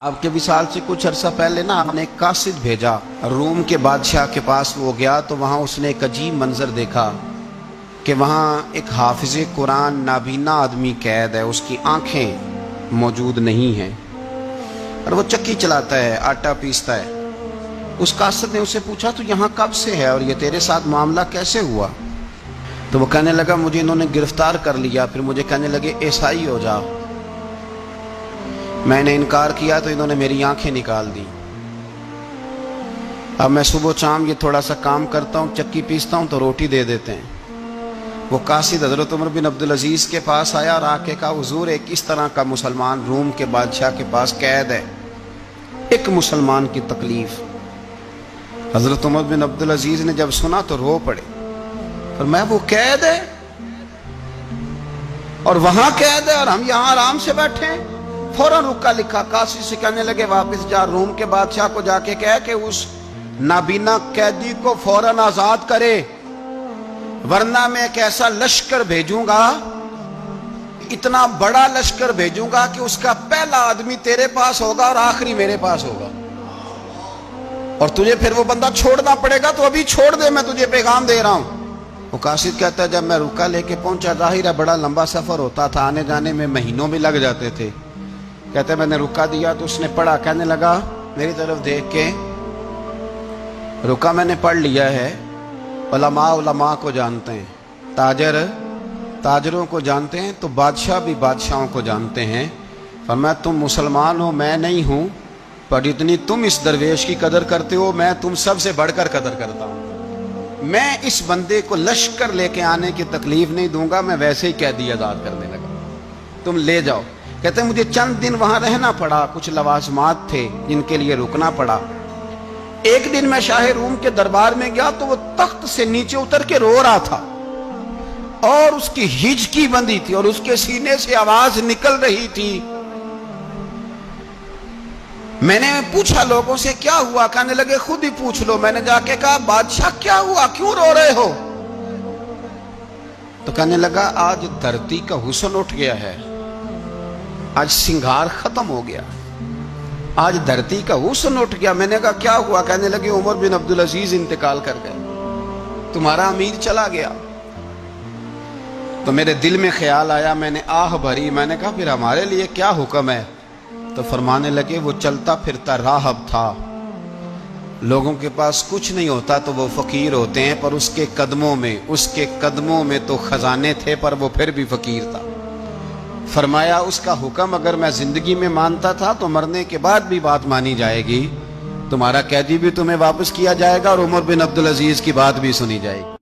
آپ کے وصال سے کچھ عرصہ پہلے نا آپ نے ایک قاصد بھیجا روم کے بادشاہ کے پاس. وہ گیا تو وہاں اس نے ایک عجیب منظر دیکھا کہ وہاں ایک حافظ قرآن نابینا آدمی قید ہے. اس کی آنکھیں موجود نہیں ہیں اور وہ چکی چلاتا ہے, آٹا پیستا ہے. اس قاصد نے اسے پوچھا تو یہاں کب سے ہے اور یہ تیرے ساتھ معاملہ کیسے ہوا؟ تو وہ کہنے لگا مجھے انہوں نے گرفتار کر لیا, پھر مجھے کہنے لگے عیسائی ہو جا. میں نے انکار کیا تو انہوں نے میری آنکھیں نکال دی. اب میں صبح شام یہ تھوڑا سا کام کرتا ہوں, چکی پیستا ہوں تو روٹی دے دیتے ہیں. وہ قاصد حضرت عمر بن عبدالعزیز کے پاس آیا اور آ کے کہا حضور ایک اس طرح کا مسلمان روم کے بادشاہ کے پاس قید ہے, ایک مسلمان کی تکلیف. حضرت عمر بن عبدالعزیز نے جب سنا تو رو پڑے, پر میں وہ قید ہے اور وہاں قید ہے اور ہم یہاں آرام سے بیٹھے ہیں. فوراً رکا لکھا قاصد سے کہنے لگے واپس جا, روم کے بادشاہ کو جا کے کہہ کہ اس نابینا قیدی کو فوراً آزاد کرے, ورنہ میں ایک ایسا لشکر بھیجوں گا, اتنا بڑا لشکر بھیجوں گا کہ اس کا پہلا آدمی تیرے پاس ہوگا اور آخری میرے پاس ہوگا, اور تجھے پھر وہ بندہ چھوڑنا پڑے گا. تو ابھی چھوڑ دے, میں تجھے پیغام دے رہا ہوں. وہ قاصد کہتا ہے جب میں رکا لے کے پہنچا, ظاہر ہے بڑا لمبا سفر ہوتا تھا, آنے جانے میں مہینوں بھی لگ جاتے تھے. کہتے میں نے رکا دیا تو اس نے پڑھا, کہنے لگا میری طرف دیکھ کے رکا میں نے پڑھ لیا ہے. علماء علماء کو جانتے ہیں, تاجر تاجروں کو جانتے ہیں, تو بادشاہ بھی بادشاہوں کو جانتے ہیں. فرمایا تم مسلمان ہو, میں نہیں ہوں, پر جتنی تم اس درویش کی قدر کرتے ہو میں تم سب سے بڑھ کر قدر کرتا ہوں. میں اس بندے کو لشکر لے کے آنے کی تکلیف نہیں دوں گا, میں ویسے ہی قیدی آزاد کرنے لگا, تم لے جاؤ. کہتے ہیں مجھے چند دن وہاں رہنا پڑا, کچھ لوازمات تھے جن کے لیے رکنا پڑا. ایک دن میں شاہ روم کے دربار میں گیا تو وہ تخت سے نیچے اتر کے رو رہا تھا اور اس کی ہچکی بندی تھی اور اس کے سینے سے آواز نکل رہی تھی. میں نے پوچھا لوگوں سے کیا ہوا, کہنے لگے خود ہی پوچھ لو. میں نے جا کے کہا بادشاہ کیا ہوا, کیوں رو رہے ہو؟ تو کہنے لگا آج دھرتی کا حسن اٹھ گیا ہے, آج سنگار ختم ہو گیا, آج دھرتی کا حسن اٹھ گیا. میں نے کہا کیا ہوا؟ کہنے لگے عمر بن عبدالعزیز انتقال کر گئے, تمہارا امیر چلا گیا. تو میرے دل میں خیال آیا, میں نے آہ بھری. میں نے کہا پھر ہمارے لیے کیا حکم ہے؟ تو فرمانے لگے وہ چلتا پھرتا راہب تھا, لوگوں کے پاس کچھ نہیں ہوتا تو وہ فقیر ہوتے ہیں, پر اس کے قدموں میں تو خزانے تھے, پر وہ پھر بھی فقیر تھا. فرمایا اس کا حکم اگر میں زندگی میں مانتا تھا تو مرنے کے بعد بھی بات مانی جائے گی, تمہارا قیدی بھی تمہیں واپس کیا جائے گا اور عمر بن عبدالعزیز کی بات بھی سنی جائے گی.